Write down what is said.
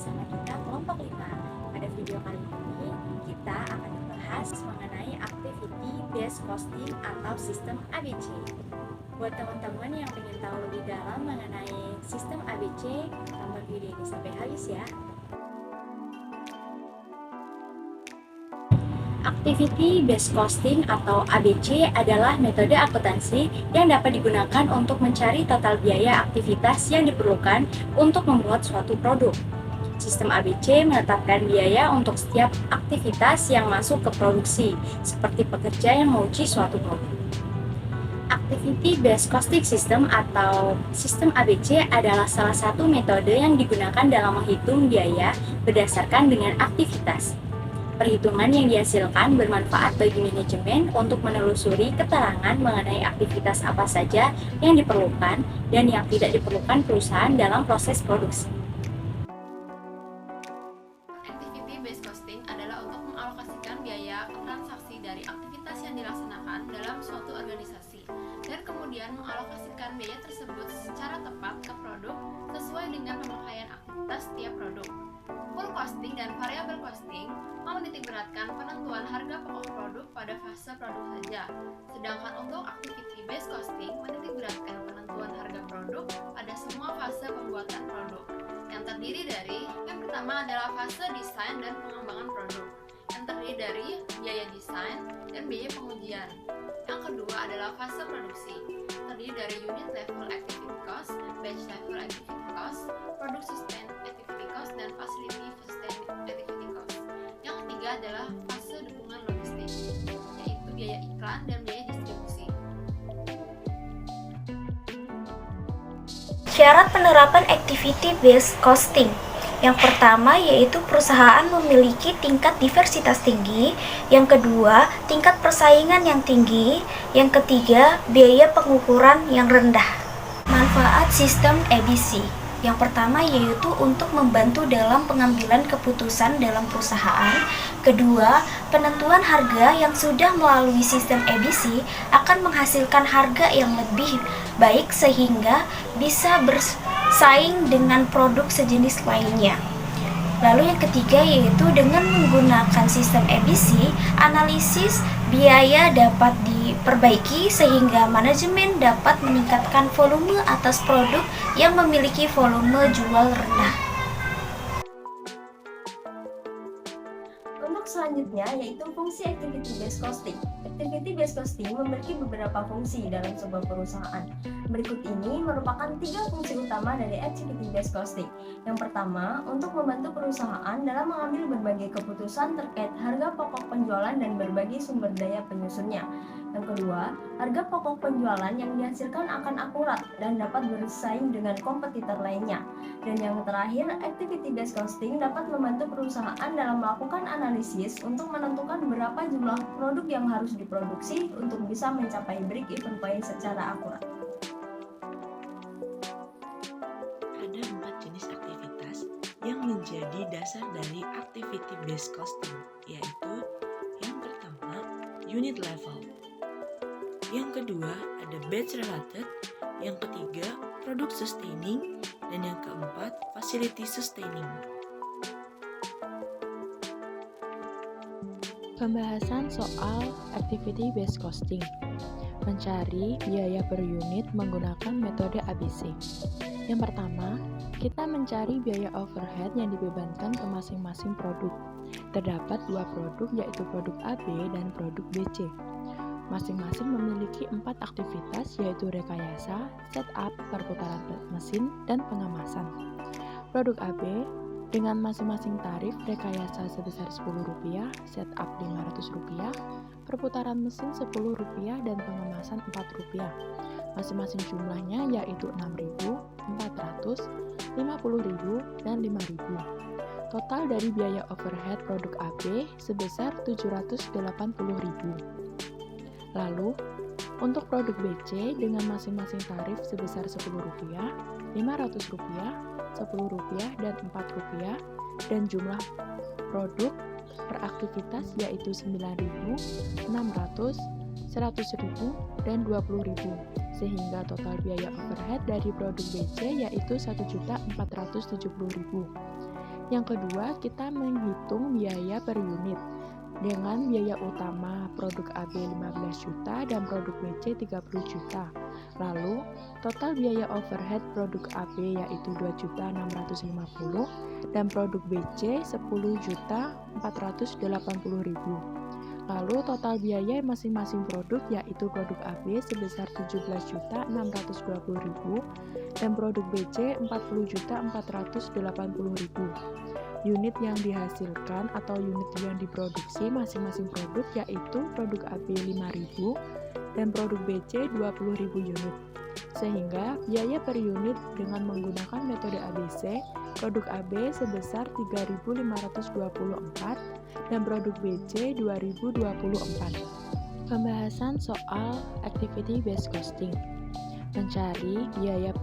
bersama kita kelompok 5. Pada video kali ini, kita akan membahas mengenai activity based costing atau sistem ABC. Buat teman-teman yang ingin tahu lebih dalam mengenai sistem ABC, tonton video ini sampai habis ya. Activity Based Costing atau ABC adalah metode akuntansi yang dapat digunakan untuk mencari total biaya aktivitas yang diperlukan untuk membuat suatu produk. Sistem ABC menetapkan biaya untuk setiap aktivitas yang masuk ke produksi, seperti pekerja yang menguji suatu produk. Activity Based Costing System atau sistem ABC adalah salah satu metode yang digunakan dalam menghitung biaya berdasarkan dengan aktivitas. Perhitungan yang dihasilkan bermanfaat bagi manajemen untuk menelusuri keterangan mengenai aktivitas apa saja yang diperlukan dan yang tidak diperlukan perusahaan dalam proses produksi. Activity based costing adalah untuk mengalokasikan biaya ke transaksi dari aktivitas yang dilaksanakan dalam suatu organisasi dan kemudian mengalokasikan biaya tersebut secara tepat ke produk sesuai dengan pemakaian aktivitas setiap produk. Full costing dan variable costing menitikberatkan penentuan harga pokok produk pada fase produk saja, sedangkan untuk activity based costing menitikberatkan penentuan harga produk pada semua fase pembuatan produk, yang terdiri dari yang pertama adalah fase desain dan pengembangan produk, yang terdiri dari biaya desain dan biaya pengujian. Yang kedua adalah fase produksi, terdiri dari unit level activity cost, batch level activity cost, product sustain activity cost, dan facility sustain activity cost. Yang ketiga adalah fase dukungan logistik, yaitu biaya iklan dan biaya distribusi. Syarat penerapan activity based costing. Yang pertama yaitu perusahaan memiliki tingkat diversitas tinggi, yang kedua tingkat persaingan yang tinggi, yang ketiga biaya pengukuran yang rendah. Manfaat sistem ABC. Yang pertama yaitu untuk membantu dalam pengambilan keputusan dalam perusahaan. Kedua, penentuan harga yang sudah melalui sistem ABC akan menghasilkan harga yang lebih baik sehingga bisa bersaing dengan produk sejenis lainnya. Lalu yang ketiga yaitu dengan menggunakan sistem ABC, analisis biaya dapat diperbaiki sehingga manajemen dapat meningkatkan volume atas produk yang memiliki volume jual rendah. Untuk selanjutnya yaitu fungsi activity based costing. Activity based costing memiliki beberapa fungsi dalam sebuah perusahaan. Berikut ini merupakan 3 fungsi utama dari activity based costing. Yang pertama, untuk membantu perusahaan dalam mengambil berbagai keputusan terkait harga pokok penjualan dan berbagai sumber daya penyusunnya. Yang kedua, harga pokok penjualan yang dihasilkan akan akurat dan dapat bersaing dengan kompetitor lainnya. Dan yang terakhir, activity based costing dapat membantu perusahaan dalam melakukan analisis untuk menentukan berapa jumlah produk yang harus diproduksi untuk bisa mencapai break-even point secara akurat. Ada 4 jenis aktivitas yang menjadi dasar dari activity based costing, yaitu yang pertama, unit level. Yang kedua, ada batch related. Yang ketiga, product sustaining. Dan yang keempat, facility sustaining. Pembahasan soal activity based costing. Mencari biaya per unit menggunakan metode ABC. Yang pertama, kita mencari biaya overhead yang dibebankan ke masing-masing produk. Terdapat 2 produk yaitu produk AB dan produk BC. Masing-masing memiliki 4 aktivitas yaitu rekayasa, setup, perputaran mesin, dan pengemasan. Produk AB dengan masing-masing tarif rekayasa sebesar Rp10, setup Rp500, perputaran mesin Rp10, dan pengemasan Rp4. Masing-masing jumlahnya yaitu Rp6.000, Rp400, Rp50.000, dan Rp5.000. Total dari biaya overhead produk AB sebesar Rp780.000. Lalu, untuk produk BC dengan masing-masing tarif sebesar Rp10, Rp500, Rp10, dan Rp4, dan jumlah produk per aktivitas yaitu Rp9.000, Rp600, Rp100.000, dan Rp20.000, sehingga total biaya overhead dari produk BC yaitu Rp1.470.000. Yang kedua, kita menghitung biaya per unit dengan biaya utama produk AB 15 juta dan produk BC 30 juta. Lalu, total biaya overhead produk AB yaitu 2.650.000 dan produk BC 10.480.000. Lalu, total biaya masing-masing produk yaitu produk AB sebesar 17.620.000 dan produk BC 40.480.000. Unit yang dihasilkan atau unit yang diproduksi masing-masing produk yaitu produk AB 5.000 dan produk BC 20.000 unit. Sehingga biaya per unit dengan menggunakan metode ABC, produk AB sebesar 3.524 dan produk BC 2.024. Pembahasan soal activity based costing. Mencari biaya